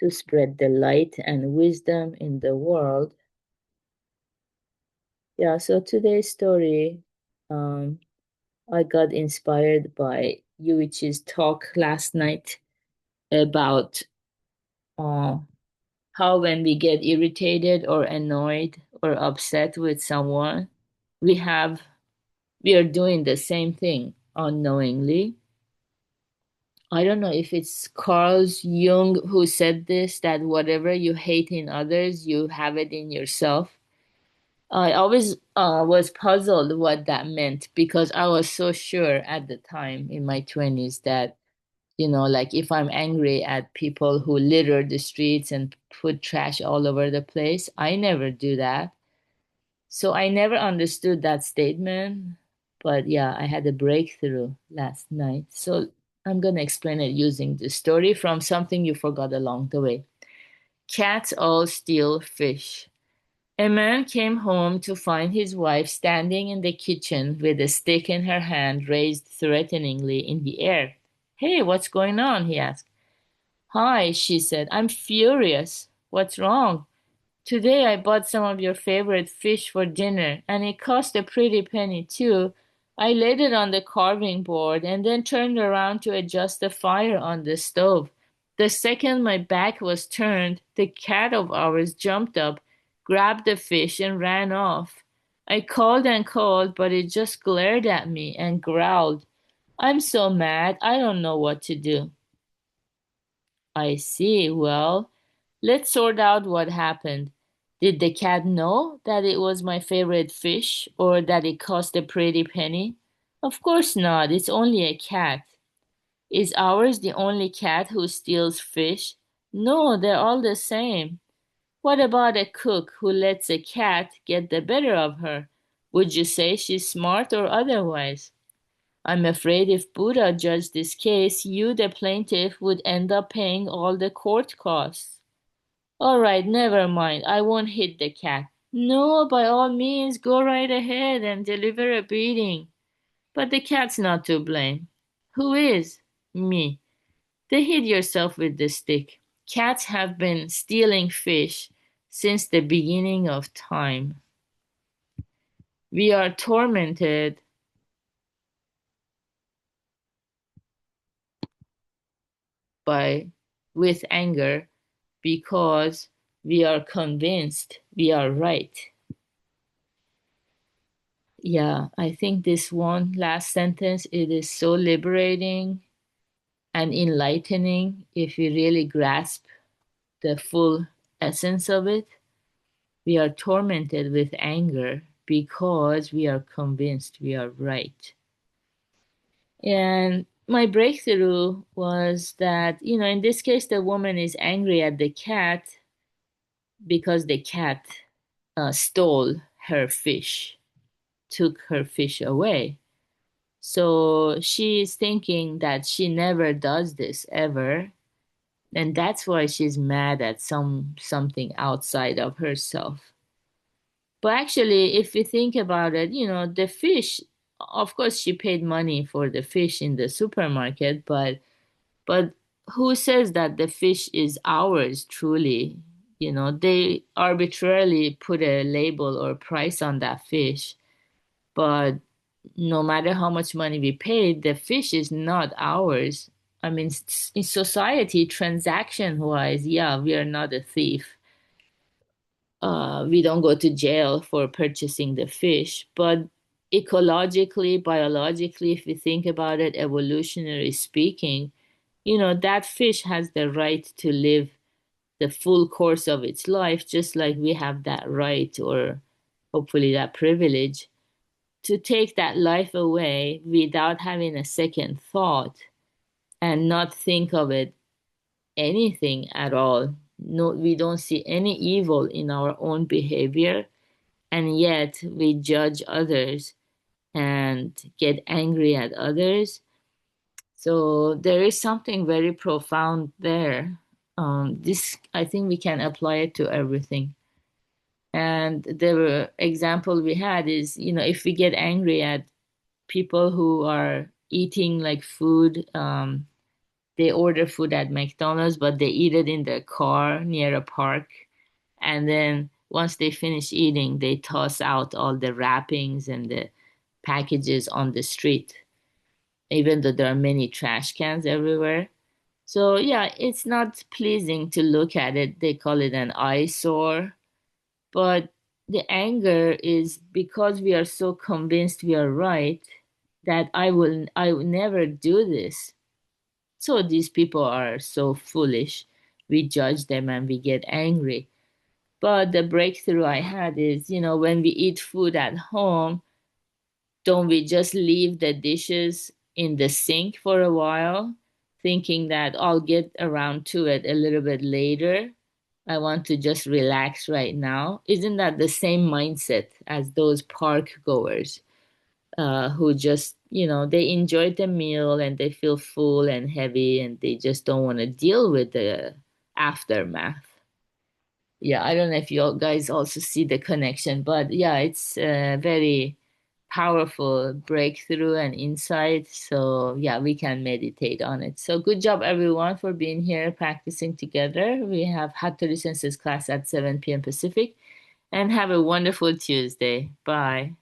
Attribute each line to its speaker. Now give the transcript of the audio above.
Speaker 1: to spread the light and wisdom in the world. Yeah, so today's story, um, I got inspired by Yuichi's talk last night about uh, how when we get irritated or annoyed or upset with someone, we have we are doing the same thing unknowingly. I don't know if it's Carl Jung who said this, that whatever you hate in others, you have it in yourself. I always was puzzled what that meant because I was so sure at the time in my 20s that, like if I'm angry at people who litter the streets and put trash all over the place, I never do that. So I never understood that statement. But yeah, I had a breakthrough last night. So I'm going to explain it using the story from something you forgot along the way. Cats all steal fish. A man came home to find his wife standing in the kitchen with a stick in her hand raised threateningly in the air. Hey, what's going on? He asked. Hi, she said. I'm furious. What's wrong? Today I bought some of your favorite fish for dinner, and it cost a pretty penny, too. I laid it on the carving board and then turned around to adjust the fire on the stove. The second my back was turned, the cat of ours jumped up, grabbed the fish, and ran off. I called and called, but it just glared at me and growled. I'm so mad, I don't know what to do. I see. Well, let's sort out what happened. Did the cat know that it was my favorite fish or that it cost a pretty penny? Of course not. It's only a cat. Is ours the only cat who steals fish? No, they're all the same. What about a cook who lets a cat get the better of her? Would you say she's smart or otherwise? I'm afraid if Buddha judged this case, you, the plaintiff, would end up paying all the court costs. All right, never mind. I won't hit the cat. No, by all means, go right ahead and deliver a beating. But the cat's not to blame. Who is? Me. Then hit yourself with the stick. Cats have been stealing fish since the beginning of time. We are tormented by with anger because we are convinced we are right. Yeah, I think this one last sentence, it is so liberating and enlightening if we really grasp the full essence of it. We are tormented with anger because we are convinced we are right. And my breakthrough was that, in this case, the woman is angry at the cat because the cat stole her fish, took her fish away. So she's thinking that she never does this ever, and that's why she's mad at something outside of herself. But actually, if we think about it, the fish, of course, she paid money for the fish in the supermarket, but who says that the fish is ours truly? They arbitrarily put a label or price on that fish, but no matter how much money we paid, the fish is not ours. I mean, in society, transaction wise, yeah, we are not a thief. We don't go to jail for purchasing the fish, but ecologically, biologically, if we think about it, evolutionary speaking, that fish has the right to live the full course of its life, just like we have that right or hopefully that privilege to take that life away without having a second thought and not think of it anything at all. No, we don't see any evil in our own behavior, and yet we judge others and get angry at others. So there is something very profound there. This, I think, we can apply it to everything. And the example we had is, if we get angry at people who are eating like food they order food at McDonald's, but they eat it in their car near a park. And then once they finish eating, they toss out all the wrappings and the packages on the street, even though there are many trash cans everywhere. So, yeah, it's not pleasing to look at it. They call it an eyesore. But the anger is because we are so convinced we are right that I will never do this. So these people are so foolish. We judge them and we get angry. But the breakthrough I had is, when we eat food at home, don't we just leave the dishes in the sink for a while, thinking that I'll get around to it a little bit later? I want to just relax right now. Isn't that the same mindset as those park goers who just, they enjoyed the meal and they feel full and heavy and they just don't want to deal with the aftermath? Yeah, I don't know if you guys also see the connection, but yeah, it's a very powerful breakthrough and insight. So yeah, we can meditate on it. So good job everyone for being here practicing together. We have How to Listen class at 7 p.m. Pacific, and have a wonderful Tuesday. Bye.